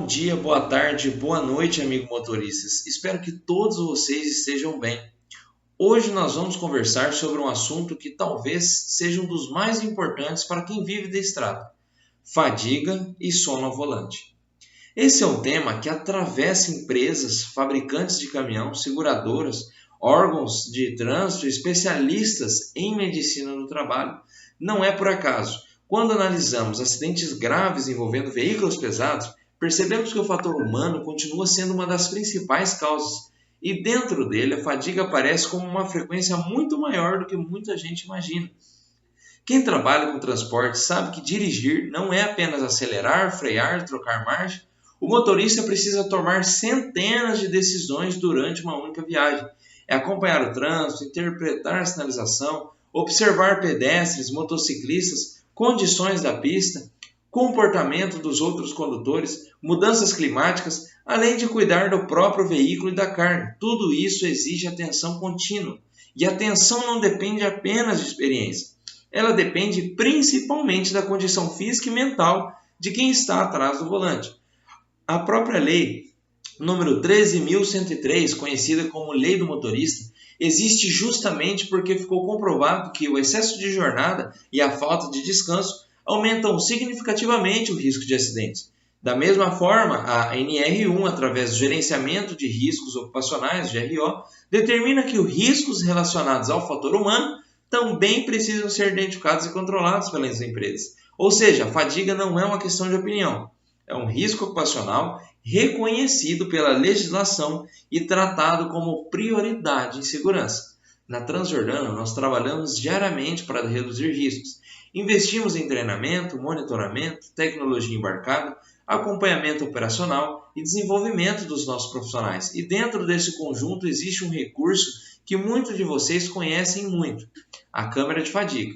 dia, boa tarde, boa noite, amigo motoristas. Espero que todos vocês estejam bem. Hoje nós vamos conversar sobre um assunto que talvez seja um dos mais importantes para quem vive da estrada: fadiga e sono ao volante. Esse é um tema que atravessa empresas, fabricantes de caminhão, seguradoras, órgãos de trânsito, especialistas em medicina do trabalho. Não é por acaso. Quando analisamos acidentes graves envolvendo veículos pesados, percebemos que o fator humano continua sendo uma das principais causas. E dentro dele, a fadiga aparece como uma frequência muito maior do que muita gente imagina. Quem trabalha com transporte sabe que dirigir não é apenas acelerar, frear, trocar marcha. O motorista precisa tomar centenas de decisões durante uma única viagem. É acompanhar o trânsito, interpretar a sinalização, observar pedestres, motociclistas, condições da pista, comportamento dos outros condutores, mudanças climáticas, além de cuidar do próprio veículo e da carga. Tudo isso exige atenção contínua. E a atenção não depende apenas de experiência. Ela depende principalmente da condição física e mental de quem está atrás do volante. A própria lei número 13.103, conhecida como Lei do Motorista, existe justamente porque ficou comprovado que o excesso de jornada e a falta de descanso aumentam significativamente o risco de acidentes. Da mesma forma, a NR1, através do Gerenciamento de Riscos Ocupacionais, GRO, determina que os riscos relacionados ao fator humano também precisam ser identificados e controlados pelas empresas. Ou seja, a fadiga não é uma questão de opinião, é um risco ocupacional reconhecido pela legislação e tratado como prioridade em segurança. Na Transjordana, nós trabalhamos diariamente para reduzir riscos. Investimos em treinamento, monitoramento, tecnologia embarcada, acompanhamento operacional e desenvolvimento dos nossos profissionais. E dentro desse conjunto existe um recurso que muitos de vocês conhecem muito: a câmera de fadiga.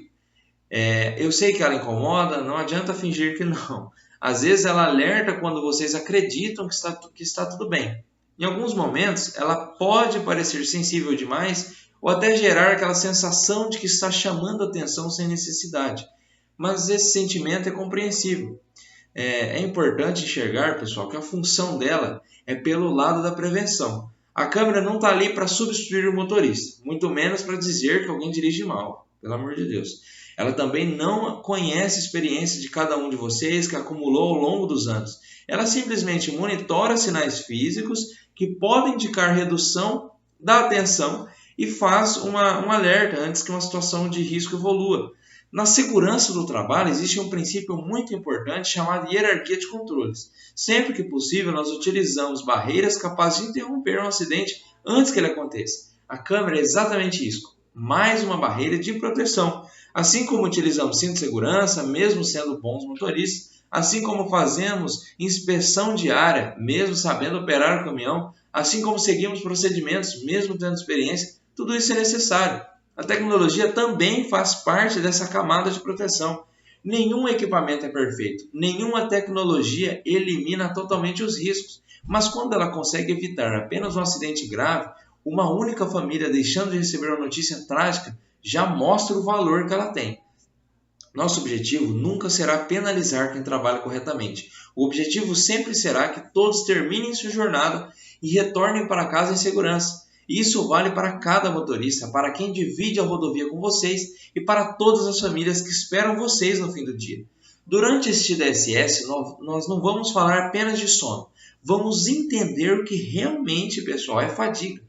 Eu sei que ela incomoda, não adianta fingir que não. Às vezes ela alerta quando vocês acreditam que está tudo bem. Em alguns momentos, ela pode parecer sensível demais ou até gerar aquela sensação de que está chamando atenção sem necessidade. Mas esse sentimento é compreensível. É importante enxergar, pessoal, que a função dela é pelo lado da prevenção. A câmera não está ali para substituir o motorista, muito menos para dizer que alguém dirige mal, pelo amor de Deus. Ela também não conhece a experiência de cada um de vocês que acumulou ao longo dos anos. Ela simplesmente monitora sinais físicos que podem indicar redução da atenção e faz um alerta antes que uma situação de risco evolua. Na segurança do trabalho existe um princípio muito importante chamado hierarquia de controles. Sempre que possível, nós utilizamos barreiras capazes de interromper um acidente antes que ele aconteça. A câmera é exatamente isso, mais uma barreira de proteção. Assim como utilizamos cinto de segurança, mesmo sendo bons motoristas, assim como fazemos inspeção diária, mesmo sabendo operar o caminhão, assim como seguimos procedimentos, mesmo tendo experiência, tudo isso é necessário. A tecnologia também faz parte dessa camada de proteção. Nenhum equipamento é perfeito, nenhuma tecnologia elimina totalmente os riscos, mas quando ela consegue evitar apenas um acidente grave, uma única família deixando de receber uma notícia trágica, já mostra o valor que ela tem. Nosso objetivo nunca será penalizar quem trabalha corretamente. O objetivo sempre será que todos terminem sua jornada e retornem para casa em segurança. E isso vale para cada motorista, para quem divide a rodovia com vocês e para todas as famílias que esperam vocês no fim do dia. Durante este DSS, nós não vamos falar apenas de sono. Vamos entender o que realmente, pessoal, é fadiga,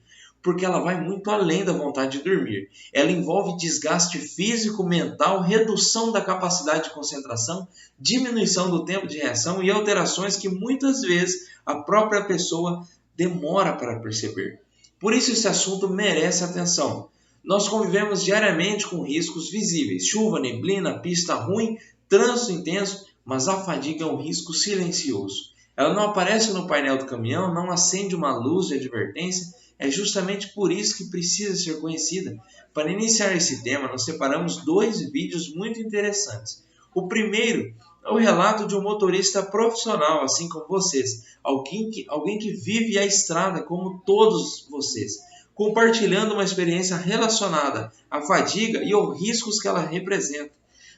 porque ela vai muito além da vontade de dormir. Ela envolve desgaste físico, mental, redução da capacidade de concentração, diminuição do tempo de reação e alterações que muitas vezes a própria pessoa demora para perceber. Por isso esse assunto merece atenção. Nós convivemos diariamente com riscos visíveis: chuva, neblina, pista ruim, trânsito intenso, mas a fadiga é um risco silencioso. Ela não aparece no painel do caminhão, não acende uma luz de advertência. É justamente por isso que precisa ser conhecida. Para iniciar esse tema, nós separamos 2 vídeos muito interessantes. O primeiro é o relato de um motorista profissional, assim como vocês, alguém que vive a estrada como todos vocês, compartilhando uma experiência relacionada à fadiga e aos riscos que ela representa.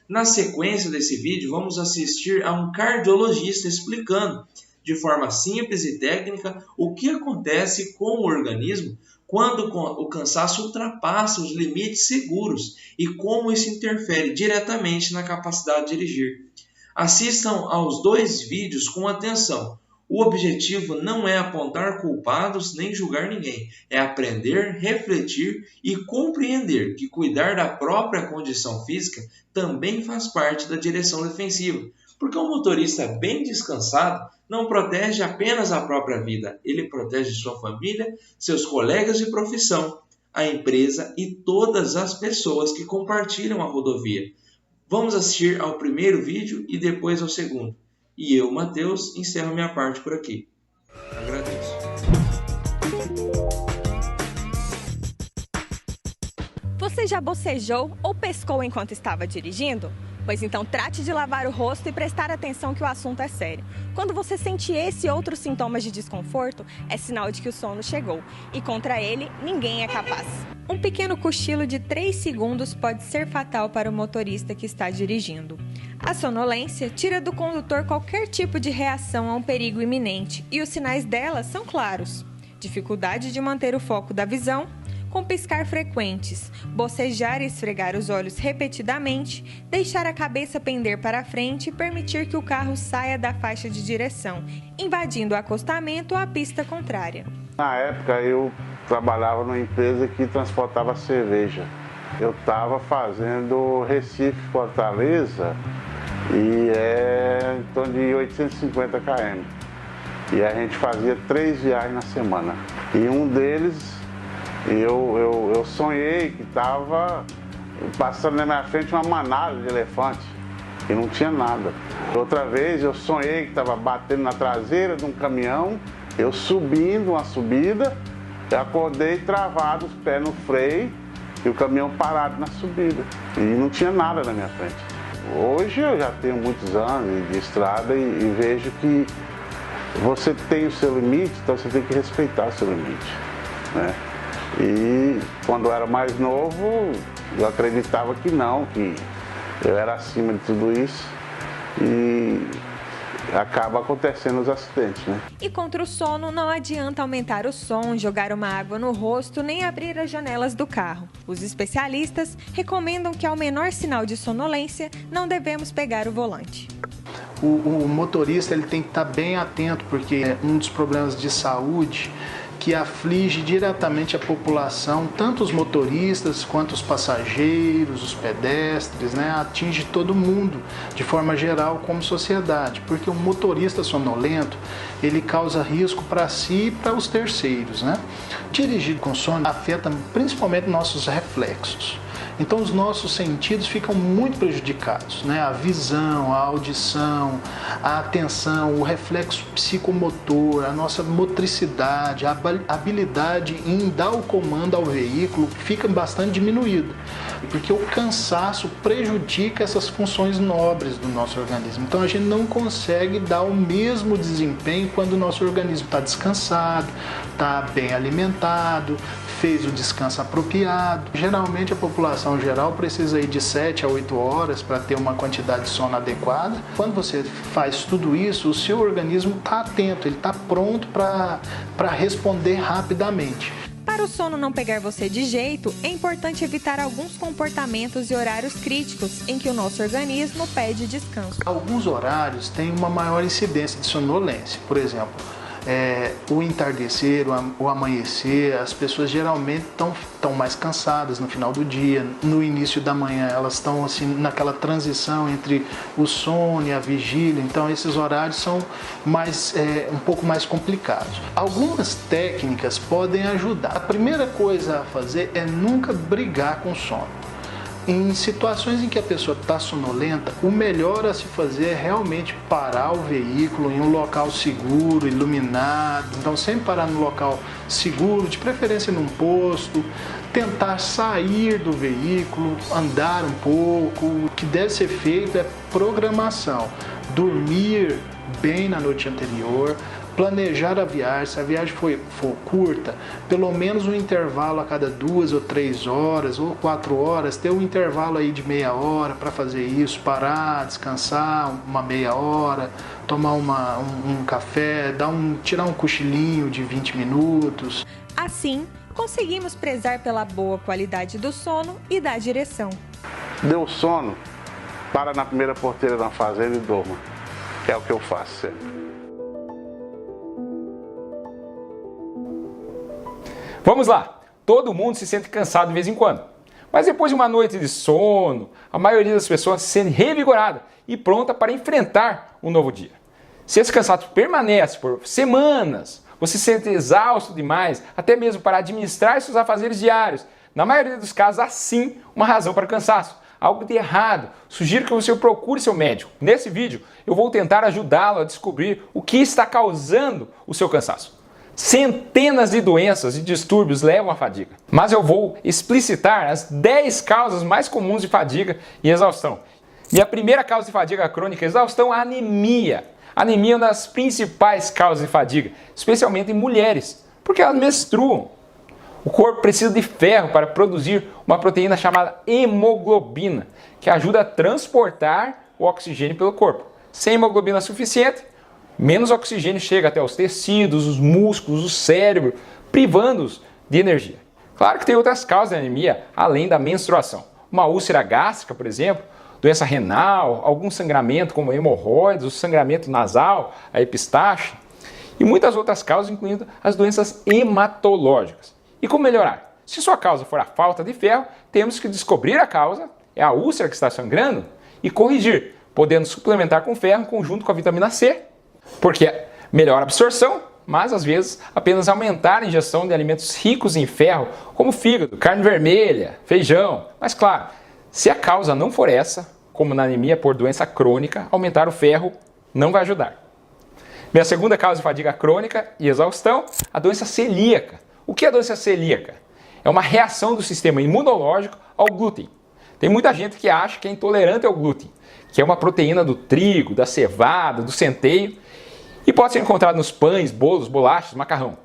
Na sequência desse vídeo, vamos assistir a um cardiologista explicando de forma simples e técnica o que acontece com o organismo quando o cansaço ultrapassa os limites seguros e como isso interfere diretamente na capacidade de dirigir. Assistam aos 2 vídeos com atenção. O objetivo não é apontar culpados nem julgar ninguém, é aprender, refletir e compreender que cuidar da própria condição física também faz parte da direção defensiva, porque um motorista bem descansado não protege apenas a própria vida, ele protege sua família, seus colegas de profissão, a empresa e todas as pessoas que compartilham a rodovia. Vamos assistir ao primeiro vídeo e depois ao segundo. E eu, Matheus, encerro minha parte por aqui. Agradeço. Você já bocejou ou pescou enquanto estava dirigindo? Pois então trate de lavar o rosto e prestar atenção que o assunto é sério. Quando você sente esse e outros sintomas de desconforto, é sinal de que o sono chegou. E contra ele, ninguém é capaz. Um pequeno cochilo de 3 segundos pode ser fatal para o motorista que está dirigindo. A sonolência tira do condutor qualquer tipo de reação a um perigo iminente e os sinais dela são claros. Dificuldade de manter o foco da visão, com piscar frequentes, bocejar e esfregar os olhos repetidamente, deixar a cabeça pender para a frente e permitir que o carro saia da faixa de direção, invadindo o acostamento ou a pista contrária. Na época eu trabalhava numa empresa que transportava cerveja. Eu estava fazendo Recife-Fortaleza e é em torno de 850 km. E a gente fazia 3 viagens na semana. E um deles eu sonhei que estava passando na minha frente uma manada de elefante e não tinha nada. Outra vez eu sonhei que estava batendo na traseira de um caminhão, eu subindo uma subida, eu acordei travado, os pés no freio e o caminhão parado na subida. E não tinha nada na minha frente. Hoje eu já tenho muitos anos de estrada e vejo que você tem o seu limite, então você tem que respeitar o seu limite, né? E quando eu era mais novo, eu acreditava que não, que eu era acima de tudo isso e acaba acontecendo os acidentes, né? E contra o sono, não adianta aumentar o som, jogar uma água no rosto, nem abrir as janelas do carro. Os especialistas recomendam que ao menor sinal de sonolência, não devemos pegar o volante. O motorista ele tem que estar bem atento, porque é um dos problemas de saúde que aflige diretamente a população, tanto os motoristas quanto os passageiros, os pedestres, né? Atinge todo mundo, de forma geral, como sociedade, porque um motorista sonolento, ele causa risco para si e para os terceiros, né? Dirigir com sono afeta principalmente nossos reflexos. Então os nossos sentidos ficam muito prejudicados, né? A visão, a audição, a atenção, o reflexo psicomotor, a nossa motricidade, a habilidade em dar o comando ao veículo fica bastante diminuída, porque o cansaço prejudica essas funções nobres do nosso organismo. Então a gente não consegue dar o mesmo desempenho quando o nosso organismo está descansado, está bem alimentado, fez o descanso apropriado. Geralmente a população geral precisa ir de 7 a 8 horas para ter uma quantidade de sono adequada. Quando você faz tudo isso, o seu organismo está atento, ele está pronto para responder rapidamente. Para o sono não pegar você de jeito, é importante evitar alguns comportamentos e horários críticos em que o nosso organismo pede descanso. Alguns horários têm uma maior incidência de sonolência, por exemplo, o entardecer, o amanhecer. As pessoas geralmente estão mais cansadas no final do dia, no início da manhã elas estão assim naquela transição entre o sono e a vigília, então esses horários são um pouco mais complicados. Algumas técnicas podem ajudar. A primeira coisa a fazer é nunca brigar com o sono. Em situações em que a pessoa está sonolenta, o melhor a se fazer é realmente parar o veículo em um local seguro, iluminado. Então sempre parar no local seguro, de preferência num posto, tentar sair do veículo, andar um pouco. O que deve ser feito é programação, dormir bem na noite anterior, planejar a viagem. Se a viagem for curta, pelo menos um intervalo a cada 2 ou 3 horas ou 4 horas, ter um intervalo aí de meia hora para fazer isso, parar, descansar uma meia hora, tomar um café, tirar um cochilinho de 20 minutos. Assim, conseguimos prezar pela boa qualidade do sono e da direção. Deu sono, para na primeira porteira da fazenda e durma. É o que eu faço sempre. Vamos lá! Todo mundo se sente cansado de vez em quando. Mas depois de uma noite de sono, a maioria das pessoas se sente revigorada e pronta para enfrentar um novo dia. Se esse cansaço permanece por semanas, você se sente exausto demais, até mesmo para administrar seus afazeres diários. Na maioria dos casos, há sim uma razão para o cansaço. Algo de errado. Sugiro que você procure seu médico. Nesse vídeo, eu vou tentar ajudá-lo a descobrir o que está causando o seu cansaço. Centenas de doenças e distúrbios levam à fadiga. Mas eu vou explicitar as 10 causas mais comuns de fadiga e exaustão. E a primeira causa de fadiga crônica e exaustão é a anemia. A anemia é uma das principais causas de fadiga, especialmente em mulheres, porque elas menstruam. O corpo precisa de ferro para produzir uma proteína chamada hemoglobina, que ajuda a transportar o oxigênio pelo corpo. Sem hemoglobina suficiente, menos oxigênio chega até os tecidos, os músculos, o cérebro, privando-os de energia. Claro que tem outras causas de anemia, além da menstruação. Uma úlcera gástrica, por exemplo, doença renal, algum sangramento como hemorroides, o sangramento nasal, a epistaxe, e muitas outras causas, incluindo as doenças hematológicas. E como melhorar? Se sua causa for a falta de ferro, temos que descobrir a causa, é a úlcera que está sangrando, e corrigir, podendo suplementar com ferro em conjunto com a vitamina C, porque melhora a absorção, mas às vezes apenas aumentar a ingestão de alimentos ricos em ferro, como fígado, carne vermelha, feijão. Mas claro, se a causa não for essa, como na anemia por doença crônica, aumentar o ferro não vai ajudar. Minha segunda causa de fadiga crônica e exaustão, a doença celíaca. O que é a doença celíaca? É uma reação do sistema imunológico ao glúten. Tem muita gente que acha que é intolerante ao glúten, que é uma proteína do trigo, da cevada, do centeio, e pode ser encontrado nos pães, bolos, bolachas, macarrão.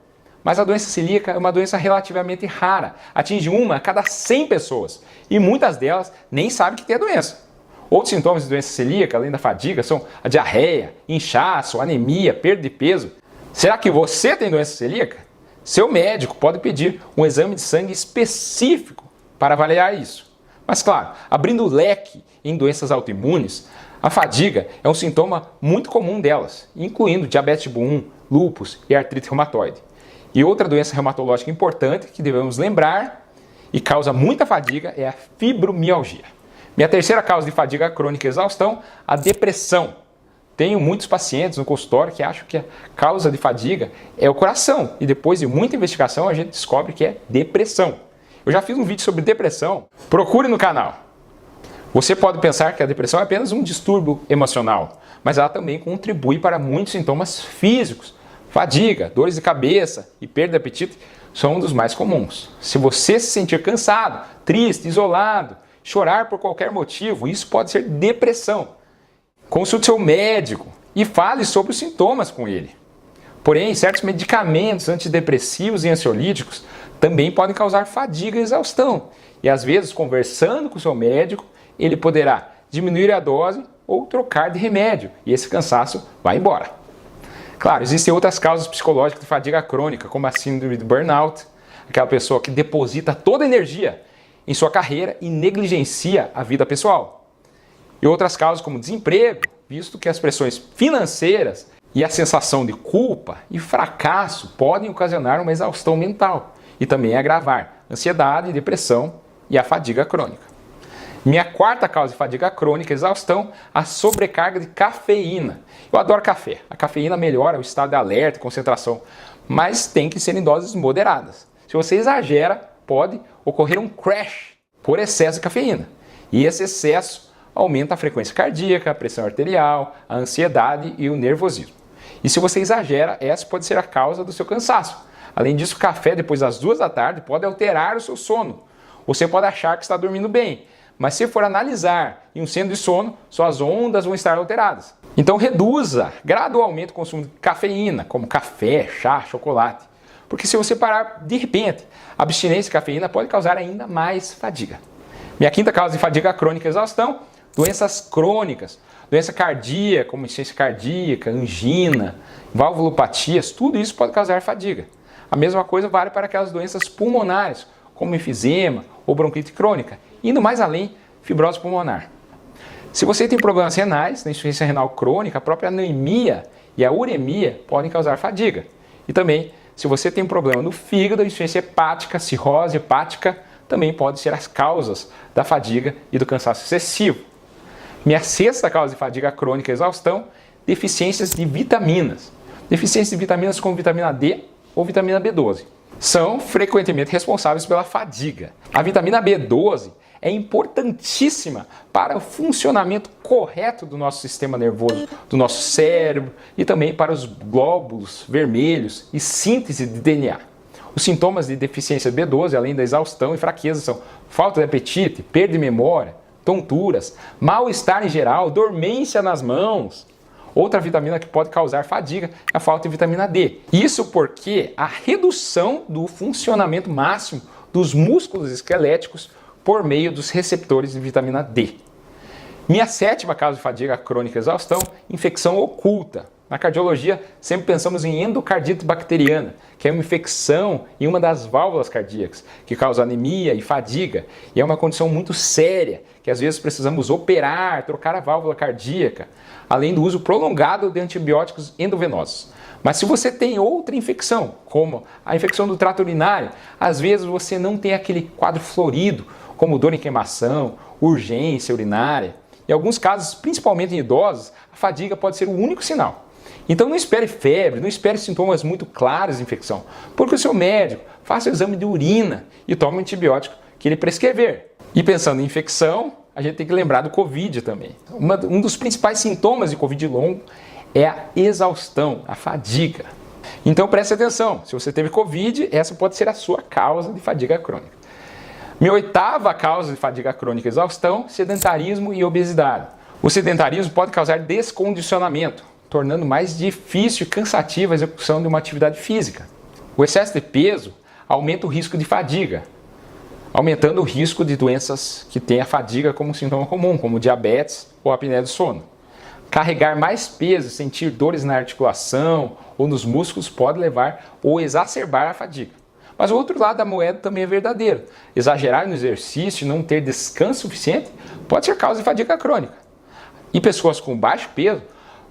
Mas a doença celíaca é uma doença relativamente rara, atinge 1 a cada 100 pessoas, e muitas delas nem sabem que tem a doença. Outros sintomas de doença celíaca, além da fadiga, são a diarreia, inchaço, anemia, perda de peso. Será que você tem doença celíaca? Seu médico pode pedir um exame de sangue específico para avaliar isso. Mas claro, abrindo o leque em doenças autoimunes, a fadiga é um sintoma muito comum delas, incluindo diabetes tipo 1, lúpus e artrite reumatoide. E outra doença reumatológica importante que devemos lembrar e causa muita fadiga é a fibromialgia. Minha terceira causa de fadiga crônica e exaustão, a depressão. Tenho muitos pacientes no consultório que acham que a causa de fadiga é o coração e depois de muita investigação a gente descobre que é depressão. Eu já fiz um vídeo sobre depressão, procure no canal. Você pode pensar que a depressão é apenas um distúrbio emocional, mas ela também contribui para muitos sintomas físicos. Fadiga, dores de cabeça e perda de apetite são um dos mais comuns. Se você se sentir cansado, triste, isolado, chorar por qualquer motivo, isso pode ser depressão. Consulte seu médico e fale sobre os sintomas com ele. Porém, certos medicamentos antidepressivos e ansiolíticos também podem causar fadiga e exaustão. E às vezes, conversando com o seu médico, ele poderá diminuir a dose ou trocar de remédio. E esse cansaço vai embora. Claro, existem outras causas psicológicas de fadiga crônica, como a síndrome de burnout, aquela pessoa que deposita toda a energia em sua carreira e negligencia a vida pessoal. E outras causas como desemprego, visto que as pressões financeiras e a sensação de culpa e fracasso podem ocasionar uma exaustão mental e também agravar ansiedade, depressão e a fadiga crônica. Minha quarta causa de fadiga crônica e exaustão, a sobrecarga de cafeína. Eu adoro café. A cafeína melhora o estado de alerta e concentração, mas tem que ser em doses moderadas. Se você exagera, pode ocorrer um crash por excesso de cafeína. E esse excesso aumenta a frequência cardíaca, a pressão arterial, a ansiedade e o nervosismo. E se você exagera, essa pode ser a causa do seu cansaço. Além disso, o café depois das 2 da tarde pode alterar o seu sono. Você pode achar que está dormindo bem, mas se for analisar em um centro de sono, suas ondas vão estar alteradas. Então reduza gradualmente o consumo de cafeína, como café, chá, chocolate. Porque se você parar de repente, a abstinência de cafeína pode causar ainda mais fadiga. Minha quinta causa de fadiga crônica e exaustão, doenças crônicas, doença cardíaca, como insuficiência cardíaca, angina, valvulopatias, tudo isso pode causar fadiga. A mesma coisa vale para aquelas doenças pulmonares, como enfisema ou bronquite crônica, indo mais além, fibrose pulmonar. Se você tem problemas renais, na insuficiência renal crônica, a própria anemia e a uremia podem causar fadiga. E também, se você tem um problema no fígado, insuficiência hepática, cirrose hepática, também podem ser as causas da fadiga e do cansaço excessivo. Minha sexta causa de fadiga crônica e exaustão, deficiências de vitaminas. Deficiências de vitaminas como vitamina D ou vitamina B12. São frequentemente responsáveis pela fadiga. A vitamina B12 é importantíssima para o funcionamento correto do nosso sistema nervoso, do nosso cérebro e também para os glóbulos vermelhos e síntese de DNA. Os sintomas de deficiência de B12, além da exaustão e fraqueza, são falta de apetite, perda de memória, tonturas, mal-estar em geral, dormência nas mãos. Outra vitamina que pode causar fadiga é a falta de vitamina D. Isso porque a redução do funcionamento máximo dos músculos esqueléticos por meio dos receptores de vitamina D. Minha sétima causa de fadiga crônica e exaustão, infecção oculta. Na cardiologia, sempre pensamos em endocardite bacteriana, que é uma infecção em uma das válvulas cardíacas, que causa anemia e fadiga, e é uma condição muito séria, que às vezes precisamos operar, trocar a válvula cardíaca, além do uso prolongado de antibióticos endovenosos. Mas se você tem outra infecção, como a infecção do trato urinário, às vezes você não tem aquele quadro florido, como dor em queimação, urgência urinária. Em alguns casos, principalmente em idosos, a fadiga pode ser o único sinal. Então não espere febre, não espere sintomas muito claros de infecção. Porque o seu médico faça o exame de urina e tome o antibiótico que ele prescrever. E pensando em infecção, a gente tem que lembrar do Covid também. Um dos principais sintomas de Covid longo é a exaustão, a fadiga. Então preste atenção, se você teve Covid, essa pode ser a sua causa de fadiga crônica. Minha oitava causa de fadiga crônica e exaustão, sedentarismo e obesidade. O sedentarismo pode causar descondicionamento, tornando mais difícil e cansativa a execução de uma atividade física. O excesso de peso aumenta o risco de fadiga, aumentando o risco de doenças que têm a fadiga como sintoma comum, como diabetes ou apneia do sono. Carregar mais peso, sentir dores na articulação ou nos músculos pode levar ou exacerbar a fadiga. Mas o outro lado da moeda também é verdadeiro. Exagerar no exercício e não ter descanso suficiente pode ser causa de fadiga crônica. E pessoas com baixo peso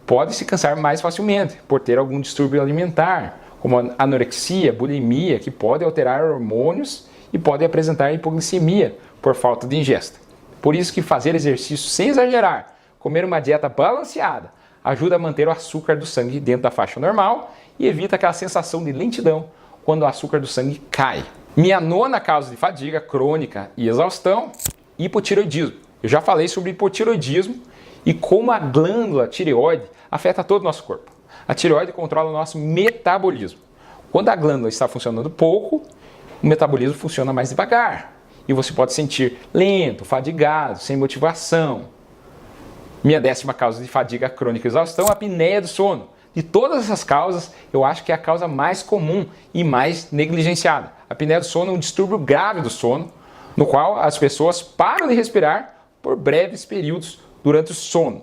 podem se cansar mais facilmente por ter algum distúrbio alimentar, como anorexia, bulimia, que pode alterar hormônios e pode apresentar hipoglicemia por falta de ingesta. Por isso que fazer exercício sem exagerar, comer uma dieta balanceada, ajuda a manter o açúcar do sangue dentro da faixa normal e evita aquela sensação de lentidão quando o açúcar do sangue cai. Minha nona causa de fadiga crônica e exaustão, hipotireoidismo. Eu já falei sobre hipotireoidismo e como a glândula tireoide afeta todo o nosso corpo. A tireoide controla o nosso metabolismo. Quando a glândula está funcionando pouco, o metabolismo funciona mais devagar e você pode sentir lento, fadigado, sem motivação. Minha décima causa de fadiga crônica e exaustão, a apneia do sono. De todas essas causas, eu acho que é a causa mais comum e mais negligenciada. A apneia do sono é um distúrbio grave do sono, no qual as pessoas param de respirar por breves períodos durante o sono.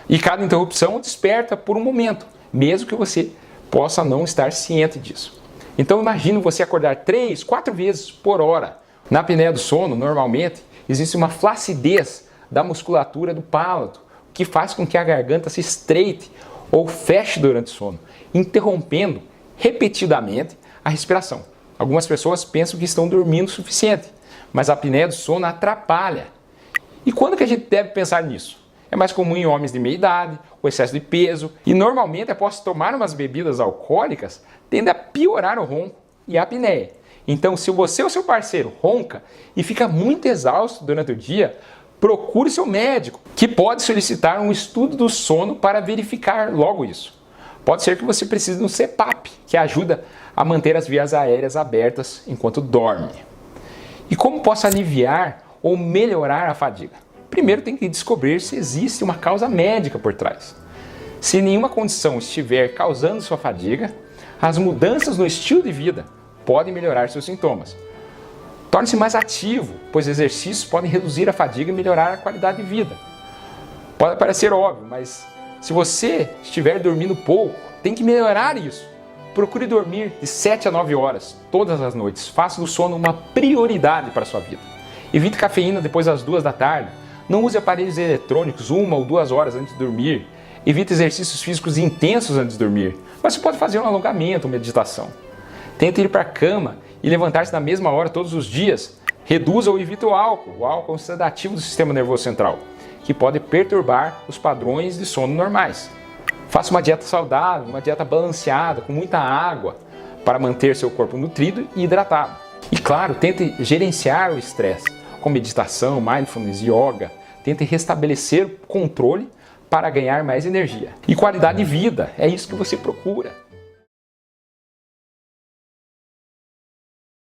E cada interrupção desperta por um momento, mesmo que você possa não estar ciente disso. Então imagine você acordar 3, 4 vezes por hora. Na apneia do sono, normalmente, existe uma flacidez da musculatura do palato, que faz com que a garganta se estreite ou feche durante o sono, interrompendo repetidamente a respiração. Algumas pessoas pensam que estão dormindo o suficiente, mas a apneia do sono atrapalha. E quando que a gente deve pensar nisso? É mais comum em homens de meia idade, o excesso de peso, e normalmente após tomar umas bebidas alcoólicas, tende a piorar o ronco e a apneia. Então, se você ou seu parceiro ronca e fica muito exausto durante o dia, procure seu médico, que pode solicitar um estudo do sono para verificar logo isso. Pode ser que você precise de um CPAP, que ajuda a manter as vias aéreas abertas enquanto dorme. E como posso aliviar ou melhorar a fadiga? Primeiro tem que descobrir se existe uma causa médica por trás. Se nenhuma condição estiver causando sua fadiga, as mudanças no estilo de vida podem melhorar seus sintomas. Torne-se mais ativo, pois exercícios podem reduzir a fadiga e melhorar a qualidade de vida. Pode parecer óbvio, mas se você estiver dormindo pouco, tem que melhorar isso. Procure dormir de 7 a 9 horas todas as noites. Faça do sono uma prioridade para a sua vida. Evite cafeína depois das 2 da tarde. Não use aparelhos eletrônicos 1 ou 2 horas antes de dormir. Evite exercícios físicos intensos antes de dormir. Mas você pode fazer um alongamento, meditação. Tente ir para a cama e levantar-se na mesma hora todos os dias. Reduza ou evite o álcool. O álcool é um sedativo do sistema nervoso central, que pode perturbar os padrões de sono normais. Faça uma dieta saudável, uma dieta balanceada, com muita água, para manter seu corpo nutrido e hidratado. E claro, tente gerenciar o estresse com meditação, mindfulness, yoga. Tente restabelecer o controle para ganhar mais energia. E qualidade de vida, é isso que você procura.